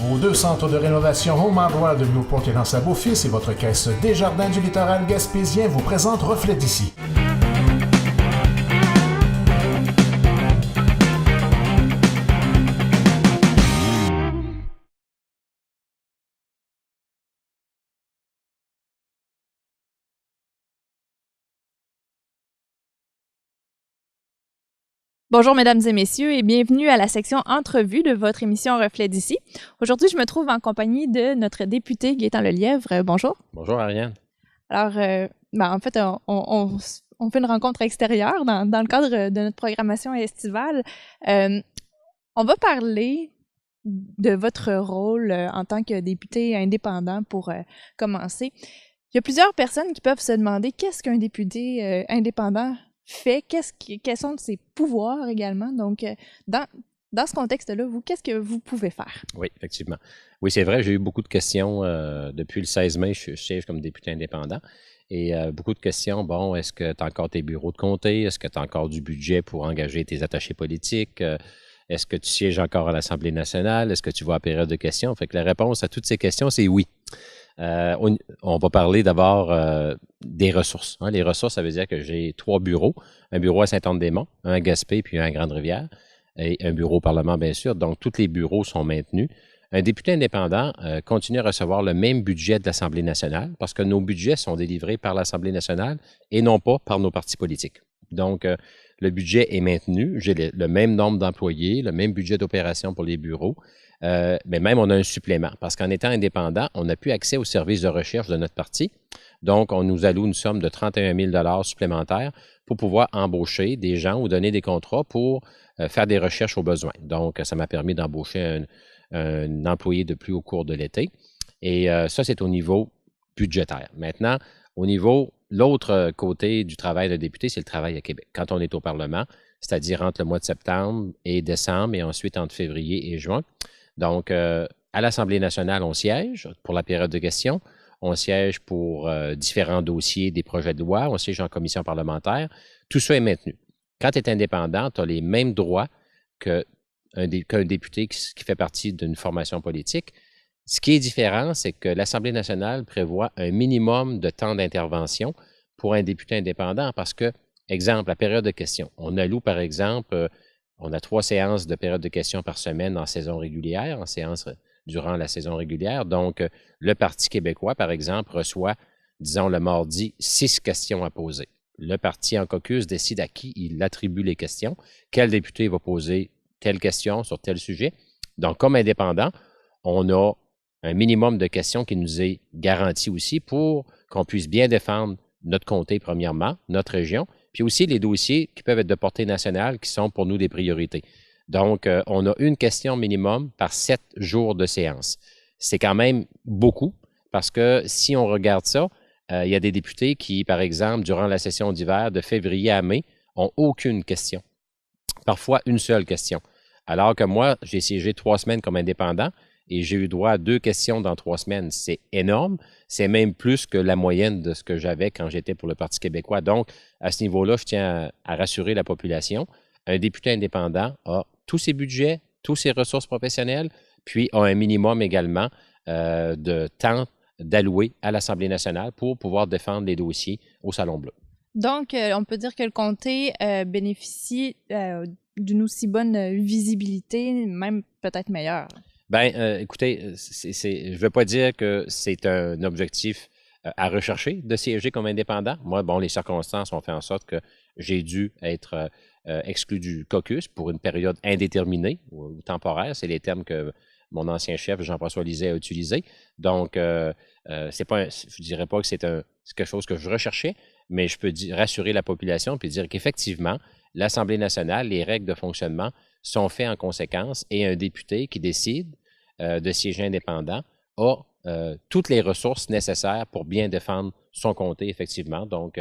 Vos 2 centres de rénovation Home Hardware de Newport et L'Anse-à-Beaufils et votre caisse Desjardins du littoral gaspésien vous présentent Reflet d'ici. Bonjour mesdames et messieurs et bienvenue à la section entrevue de votre émission Reflet d'ici. Aujourd'hui, je me trouve en compagnie de notre député Gaétan Lelièvre. Bonjour. Bonjour Ariane. Alors, en fait, on fait une rencontre extérieure dans le cadre de notre programmation estivale. On va parler de votre rôle en tant que député indépendant pour commencer. Il y a plusieurs personnes qui peuvent se demander qu'est-ce qu'un député indépendant fait, quels sont ses pouvoirs également. Donc, dans ce contexte-là, vous, qu'est-ce que vous pouvez faire? Oui, effectivement. Oui, c'est vrai, j'ai eu beaucoup de questions depuis le 16 mai, je siège comme député indépendant. Et beaucoup de questions, bon, est-ce que tu as encore tes bureaux de comté? Est-ce que tu as encore du budget pour engager tes attachés politiques? Est-ce que tu sièges encore à l'Assemblée nationale? Est-ce que tu vas à période de questions? Fait que la réponse à toutes ces questions, c'est oui. On va parler d'abord des ressources. Les ressources, ça veut dire que j'ai 3 bureaux. Un bureau à Saint-Anne-des-Monts, un à Gaspé, puis un à Grande-Rivière, et un bureau au Parlement, bien sûr. Donc, tous les bureaux sont maintenus. Un député indépendant continue à recevoir le même budget de l'Assemblée nationale parce que nos budgets sont délivrés par l'Assemblée nationale et non pas par nos partis politiques. Donc, le budget est maintenu. J'ai le même nombre d'employés, le même budget d'opération pour les bureaux. Mais même, on a un supplément parce qu'en étant indépendant, on n'a plus accès aux services de recherche de notre parti. Donc, on nous alloue une somme de 31 000 supplémentaires pour pouvoir embaucher des gens ou donner des contrats pour faire des recherches aux besoins. Donc, ça m'a permis d'embaucher un employé de plus au cours de l'été. Et ça, c'est au niveau budgétaire. Maintenant, au niveau, l'autre côté du travail de député, c'est le travail à Québec. Quand on est au Parlement, c'est-à-dire entre le mois de septembre et décembre et ensuite entre février et juin. Donc, à l'Assemblée nationale, on siège pour la période de questions. On siège pour différents dossiers des projets de loi. On siège en commission parlementaire. Tout ça est maintenu. Quand tu es indépendant, tu as les mêmes droits qu'un député qui fait partie d'une formation politique. Ce qui est différent, c'est que l'Assemblée nationale prévoit un minimum de temps d'intervention pour un député indépendant parce que, exemple, la période de questions. On alloue, par exemple, on a 3 séances de période de questions par semaine en saison régulière, en séance durant la saison régulière. Donc, le Parti québécois, par exemple, reçoit, disons, le mardi, 6 questions à poser. Le parti en caucus décide à qui il attribue les questions, quel député va poser telle question sur tel sujet. Donc, comme indépendant, on a un minimum de questions qui nous est garanti aussi pour qu'on puisse bien défendre notre comté, premièrement, notre région, puis aussi les dossiers qui peuvent être de portée nationale qui sont pour nous des priorités. Donc, on a une question minimum par 7 jours de séance. C'est quand même beaucoup parce que si on regarde ça, il y a des députés qui, par exemple, durant la session d'hiver de février à mai, ont aucune question. Parfois, une seule question. Alors que moi, j'ai siégé 3 semaines comme indépendant et j'ai eu droit à 2 questions dans 3 semaines. C'est énorme. C'est même plus que la moyenne de ce que j'avais quand j'étais pour le Parti québécois. Donc, à ce niveau-là, je tiens à rassurer la population. Un député indépendant a tous ses budgets, toutes ses ressources professionnelles, puis a un minimum également de temps d'allouer à l'Assemblée nationale pour pouvoir défendre les dossiers au Salon Bleu. Donc, on peut dire que le comté bénéficie d'une aussi bonne visibilité, même peut-être meilleure. Bien, écoutez, je ne veux pas dire que c'est un objectif à rechercher de siéger comme indépendant. Moi, bon, les circonstances ont fait en sorte que j'ai dû être exclu du caucus pour une période indéterminée ou temporaire. C'est les termes que mon ancien chef, Jean-François Lisée, a utilisés. Donc, c'est pas je ne dirais pas que c'est quelque chose que je recherchais, mais je peux rassurer la population et dire qu'effectivement, l'Assemblée nationale, les règles de fonctionnement sont faites en conséquence et un député qui décide de siéger indépendant a toutes les ressources nécessaires pour bien défendre son comté, effectivement. Donc,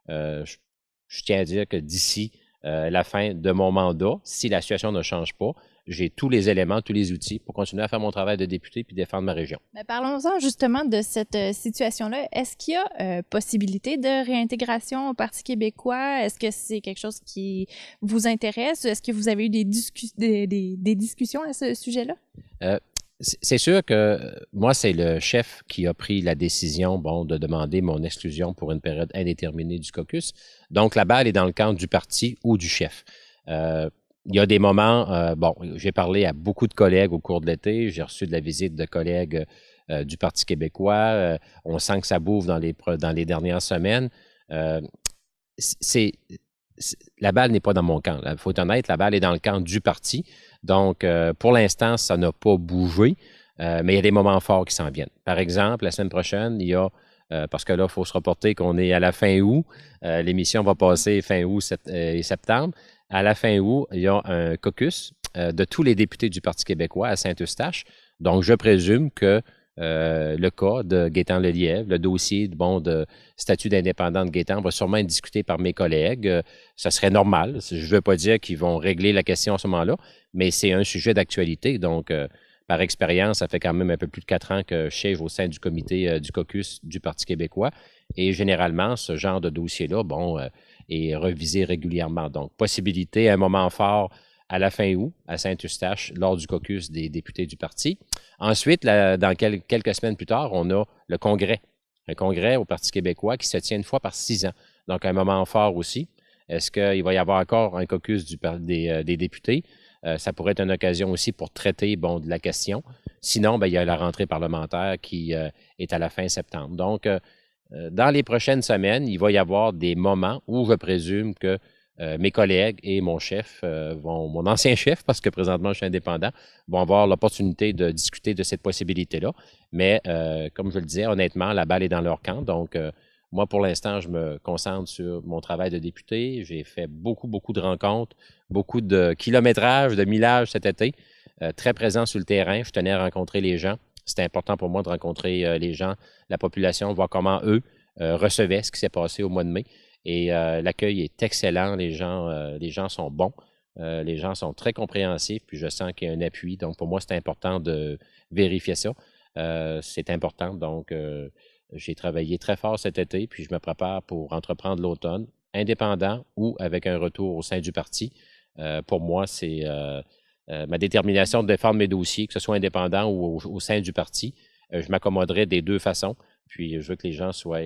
je tiens à dire que d'ici la fin de mon mandat, si la situation ne change pas, j'ai tous les éléments, tous les outils pour continuer à faire mon travail de député puis défendre ma région. Mais parlons-en justement de cette situation-là. Est-ce qu'il y a possibilité de réintégration au Parti québécois? Est-ce que c'est quelque chose qui vous intéresse? Est-ce que vous avez eu des discussions à ce sujet-là? C'est sûr que moi, c'est le chef qui a pris la décision, de demander mon exclusion pour une période indéterminée du caucus. Donc, la balle est dans le camp du parti ou du chef. Il y a des moments, j'ai parlé à beaucoup de collègues au cours de l'été, j'ai reçu de la visite de collègues du Parti québécois. On sent que ça bouffe dans les dernières semaines. La balle n'est pas dans mon camp. Il faut être honnête, la balle est dans le camp du parti. Donc, pour l'instant, ça n'a pas bougé, mais il y a des moments forts qui s'en viennent. Par exemple, la semaine prochaine, il y a, parce que là, il faut se reporter qu'on est à la fin août, l'émission va passer fin août et septembre. À la fin août, il y a un caucus de tous les députés du Parti québécois à Saint-Eustache. Donc, je présume que le cas de Gaétan Lelièvre, le dossier de statut d'indépendant de Gaétan va sûrement être discuté par mes collègues. Ça serait normal. Je ne veux pas dire qu'ils vont régler la question à ce moment-là, mais c'est un sujet d'actualité. Donc, par expérience, ça fait quand même un peu plus de 4 ans que je siège au sein du comité du caucus du Parti québécois. Et généralement, ce genre de dossier-là, est revisé régulièrement. Donc, possibilité, un moment fort à la fin août, à Saint-Eustache, lors du caucus des députés du parti. Ensuite, dans quelques semaines plus tard, on a le congrès. Un congrès au Parti québécois qui se tient une fois par 6 ans. Donc, un moment fort aussi. Est-ce qu'il va y avoir encore un caucus des députés? Ça pourrait être une occasion aussi pour traiter de la question. Sinon, il y a la rentrée parlementaire qui est à la fin septembre. Donc, dans les prochaines semaines, il va y avoir des moments où je présume que mes collègues et mon chef, mon ancien chef, parce que présentement je suis indépendant, vont avoir l'opportunité de discuter de cette possibilité-là. Mais comme je le disais, honnêtement, la balle est dans leur camp. Donc, moi, pour l'instant, je me concentre sur mon travail de député. J'ai fait beaucoup, beaucoup de rencontres, beaucoup de kilométrage, de millage cet été, très présent sur le terrain. Je tenais à rencontrer les gens. C'était important pour moi de rencontrer les gens, la population, voir comment eux recevaient ce qui s'est passé au mois de mai. Et l'accueil est excellent. Les gens sont bons. Les gens sont très compréhensifs. Puis je sens qu'il y a un appui. Donc, pour moi, c'est important de vérifier ça. C'est important. Donc, j'ai travaillé très fort cet été. Puis je me prépare pour entreprendre l'automne, indépendant ou avec un retour au sein du parti. Pour moi, c'est ma détermination de défendre mes dossiers, que ce soit indépendant ou au sein du parti. Je m'accommoderai des deux façons. Puis je veux que les gens soient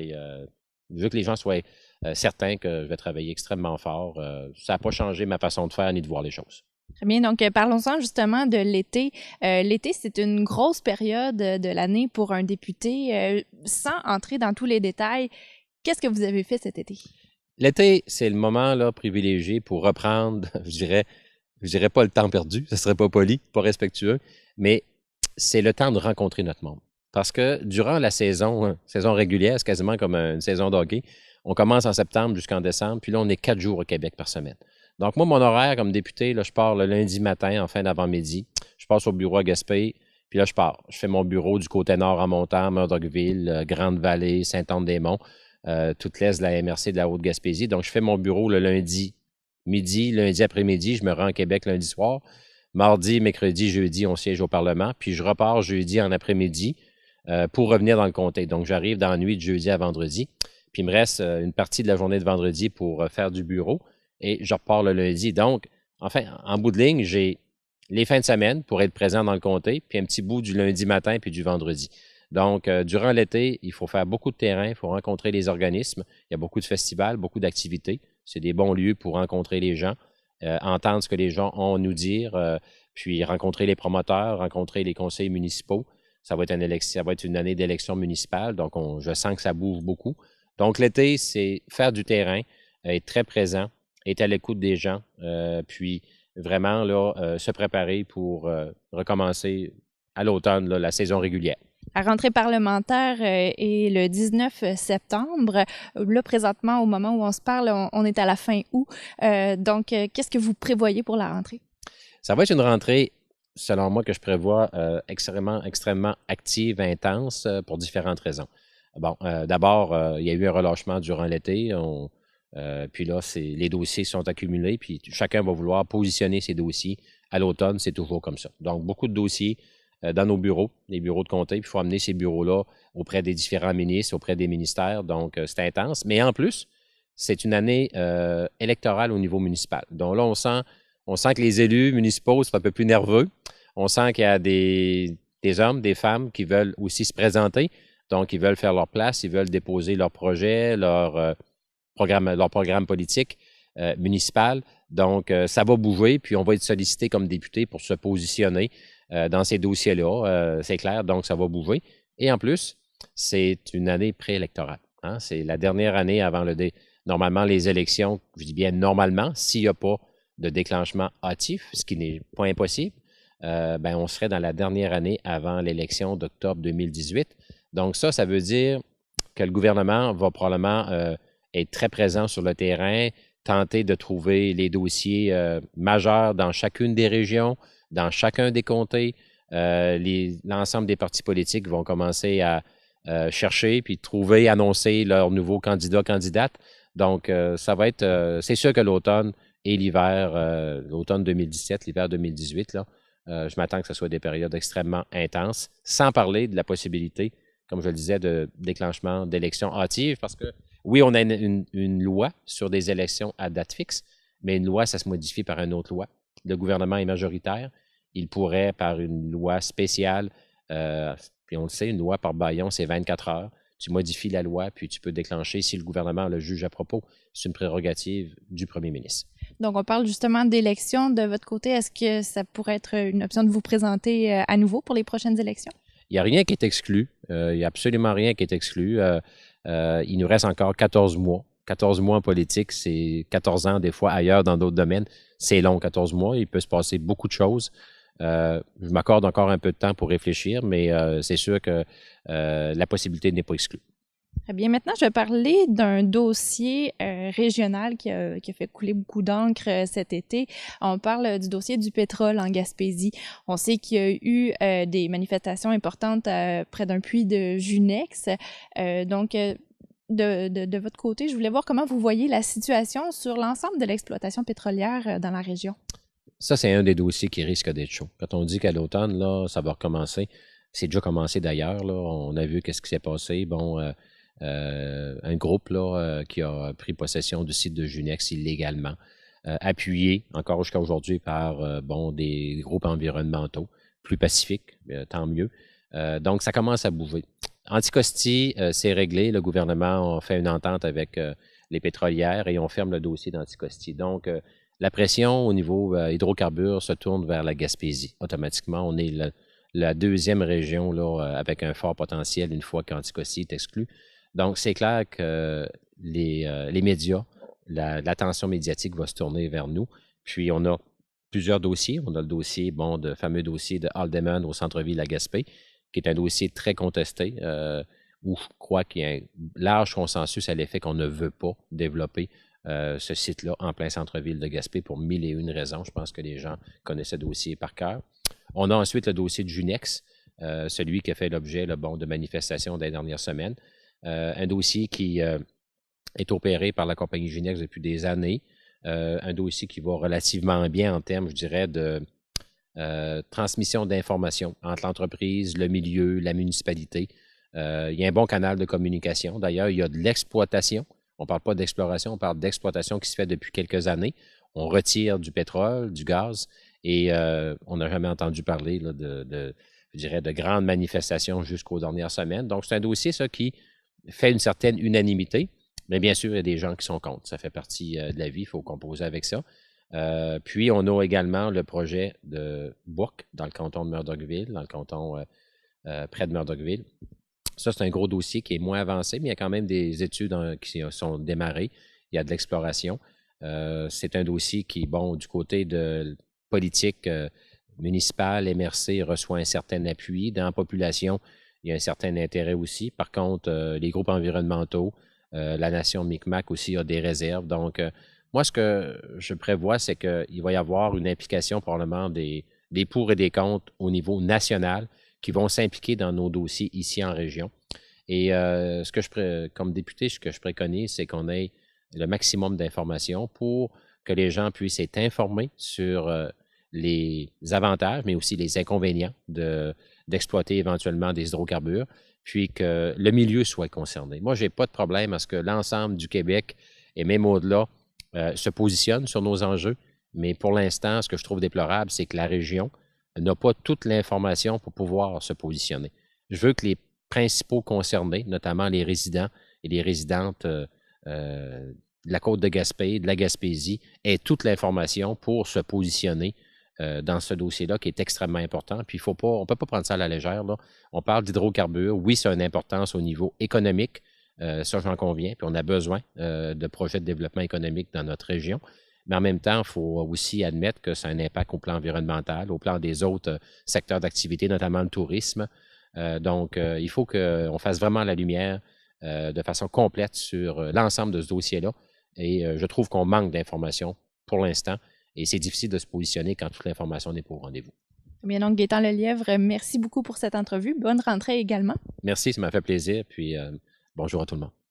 certains que je vais travailler extrêmement fort. Ça n'a pas changé ma façon de faire ni de voir les choses. Très bien. Donc, parlons-en justement de l'été. L'été, c'est une grosse période de l'année pour un député. Sans entrer dans tous les détails, qu'est-ce que vous avez fait cet été? L'été, c'est le moment là, privilégié pour reprendre, je dirais pas le temps perdu, ce serait pas poli, pas respectueux, mais c'est le temps de rencontrer notre monde. Parce que durant la saison régulière, c'est quasiment comme une saison de hockey. On commence en septembre jusqu'en décembre, puis là, on est 4 jours au Québec par semaine. Donc, moi, mon horaire comme député, là, je pars le lundi matin, en fin d'avant-midi. Je passe au bureau à Gaspé, puis là, je pars. Je fais mon bureau du côté nord en montant, Murdochville, Grande-Vallée, Saint-Anne-des-Monts, toute l'est de la MRC de la Haute-Gaspésie. Donc, je fais mon bureau le lundi midi, lundi après-midi, je me rends à Québec lundi soir. Mardi, mercredi, jeudi, on siège au Parlement, puis je repars jeudi en après-midi pour revenir dans le comté. Donc, j'arrive dans la nuit de jeudi à vendredi. Puis il me reste une partie de la journée de vendredi pour faire du bureau et je repars le lundi. Donc, enfin, en bout de ligne, j'ai les fins de semaine pour être présent dans le comté, puis un petit bout du lundi matin puis du vendredi. Donc, durant l'été, il faut faire beaucoup de terrain, il faut rencontrer les organismes. Il y a beaucoup de festivals, beaucoup d'activités. C'est des bons lieux pour rencontrer les gens, entendre ce que les gens ont à nous dire, puis rencontrer les promoteurs, rencontrer les conseils municipaux. Ça va être une année d'élection municipale, donc je sens que ça bouge beaucoup. Donc, l'été, c'est faire du terrain, être très présent, être à l'écoute des gens, puis vraiment là, se préparer pour recommencer à l'automne la saison régulière. La rentrée parlementaire est le 19 septembre. Là, présentement, au moment où on se parle, on est à la fin août. Donc, qu'est-ce que vous prévoyez pour la rentrée? Ça va être une rentrée, selon moi, que je prévois extrêmement active, intense, pour différentes raisons. Bon, d'abord, il y a eu un relâchement durant l'été. Puis là, les dossiers sont accumulés, puis chacun va vouloir positionner ses dossiers. À l'automne, c'est toujours comme ça. Donc, beaucoup de dossiers dans nos bureaux, les bureaux de comté, puis il faut amener ces bureaux-là auprès des différents ministres, auprès des ministères. Donc, c'est intense. Mais en plus, c'est une année électorale au niveau municipal. Donc là, on sent que les élus municipaux sont un peu plus nerveux. On sent qu'il y a des des hommes, des femmes qui veulent aussi se présenter. Donc, ils veulent faire leur place, ils veulent déposer leur projet, leur programme politique municipal. Donc, ça va bouger, puis on va être sollicité comme député pour se positionner dans ces dossiers-là. C'est clair, donc ça va bouger. Et en plus, c'est une année préélectorale. Hein? C'est la dernière année avant normalement les élections, je dis bien normalement, s'il n'y a pas de déclenchement hâtif, ce qui n'est pas impossible, on serait dans la dernière année avant l'élection d'octobre 2018. Donc ça veut dire que le gouvernement va probablement être très présent sur le terrain, tenter de trouver les dossiers majeurs dans chacune des régions, dans chacun des comtés. L'ensemble des partis politiques vont commencer à chercher puis trouver, annoncer leurs nouveaux candidats, candidates. Donc, ça va être, c'est sûr que l'automne et l'hiver, l'automne 2017, l'hiver 2018, là, je m'attends que ce soit des périodes extrêmement intenses, sans parler de la possibilité, comme je le disais, de déclenchement d'élections hâtives, parce que oui, on a une loi sur des élections à date fixe, mais une loi, ça se modifie par une autre loi. Le gouvernement est majoritaire. Il pourrait, par une loi spéciale, puis on le sait, une loi par bâillon, c'est 24 heures. Tu modifies la loi, puis tu peux déclencher si le gouvernement le juge à propos. C'est une prérogative du premier ministre. Donc, on parle justement d'élections. De votre côté, est-ce que ça pourrait être une option de vous présenter à nouveau pour les prochaines élections? Il n'y a rien qui est exclu. Il n'y a absolument rien qui est exclu. Il nous reste encore 14 mois. 14 mois en politique, c'est 14 ans des fois ailleurs dans d'autres domaines. C'est long, 14 mois. Il peut se passer beaucoup de choses. Je m'accorde encore un peu de temps pour réfléchir, mais c'est sûr que la possibilité n'est pas exclue. Très bien. Maintenant, je vais parler d'un dossier régional qui a fait couler beaucoup d'encre cet été. On parle du dossier du pétrole en Gaspésie. On sait qu'il y a eu des manifestations importantes près d'un puits de Junex. Donc, de votre côté, je voulais voir comment vous voyez la situation sur l'ensemble de l'exploitation pétrolière dans la région. Ça, c'est un des dossiers qui risque d'être chaud. Quand on dit qu'à l'automne, là, ça va recommencer, c'est déjà commencé d'ailleurs. Là, on a vu qu'est-ce qui s'est passé. Bon, un groupe là, qui a pris possession du site de Junex illégalement, appuyé encore jusqu'à aujourd'hui par des groupes environnementaux plus pacifiques, tant mieux. Donc, ça commence à bouger. Anticosti, c'est réglé. Le gouvernement a fait une entente avec les pétrolières et on ferme le dossier d'Anticosti. Donc, la pression au niveau hydrocarbures se tourne vers la Gaspésie. Automatiquement, on est la deuxième région là, avec un fort potentiel une fois qu'Anticosti est exclu. Donc, c'est clair que les médias, l'attention médiatique va se tourner vers nous. Puis, on a plusieurs dossiers. On a le dossier, le fameux dossier de Alderman au centre-ville à Gaspé, qui est un dossier très contesté, où je crois qu'il y a un large consensus à l'effet qu'on ne veut pas développer ce site-là en plein centre-ville de Gaspé pour 1001 raisons. Je pense que les gens connaissent ce dossier par cœur. On a ensuite le dossier de Junex, celui qui a fait l'objet de manifestations des dernières semaines. Un dossier qui est opéré par la compagnie Junex depuis des années. Un dossier qui va relativement bien en termes, je dirais, de transmission d'informations entre l'entreprise, le milieu, la municipalité. Il y a un bon canal de communication. D'ailleurs, il y a de l'exploitation. On ne parle pas d'exploration, on parle d'exploitation qui se fait depuis quelques années. On retire du pétrole, du gaz, et on n'a jamais entendu parler là, de grandes manifestations jusqu'aux dernières semaines. Donc, c'est un dossier, ça, qui fait une certaine unanimité. Mais bien sûr, il y a des gens qui sont contre. Ça fait partie de la vie, il faut composer avec ça. Puis, on a également le projet de Bourque, dans le canton de Murdochville, dans le canton près de Murdochville. Ça, c'est un gros dossier qui est moins avancé, mais il y a quand même des études qui sont démarrées. Il y a de l'exploration. C'est un dossier qui, du côté de politique municipale, MRC reçoit un certain appui. Dans la population, il y a un certain intérêt aussi. Par contre, les groupes environnementaux, la nation Micmac aussi a des réserves. Donc, moi, ce que je prévois, c'est qu'il va y avoir une implication probablement des pour et des contre au niveau national qui vont s'impliquer dans nos dossiers ici en région. Et comme député, ce que je préconise, c'est qu'on ait le maximum d'informations pour que les gens puissent être informés sur les avantages, mais aussi les inconvénients d'exploiter éventuellement des hydrocarbures, puis que le milieu soit concerné. Moi, je n'ai pas de problème à ce que l'ensemble du Québec, et même au-delà, se positionne sur nos enjeux, mais pour l'instant, ce que je trouve déplorable, c'est que la région n'a pas toute l'information pour pouvoir se positionner. Je veux que les principaux concernés, notamment les résidents et les résidentes de la côte de Gaspé, de la Gaspésie, aient toute l'information pour se positionner dans ce dossier-là qui est extrêmement important. Puis on ne peut pas prendre ça à la légère, là. On parle d'hydrocarbures. Oui, ça a une importance au niveau économique. Ça, j'en conviens. Puis on a besoin de projets de développement économique dans notre région. Mais en même temps, il faut aussi admettre que ça a un impact au plan environnemental, au plan des autres secteurs d'activité, notamment le tourisme. Donc, il faut qu'on fasse vraiment la lumière de façon complète sur l'ensemble de ce dossier-là. Et je trouve qu'on manque d'informations pour l'instant. Et c'est difficile de se positionner quand toute l'information n'est pas au rendez-vous. Bien donc, Gaétan Lelièvre, merci beaucoup pour cette entrevue. Bonne rentrée également. Merci, ça m'a fait plaisir. Puis bonjour à tout le monde.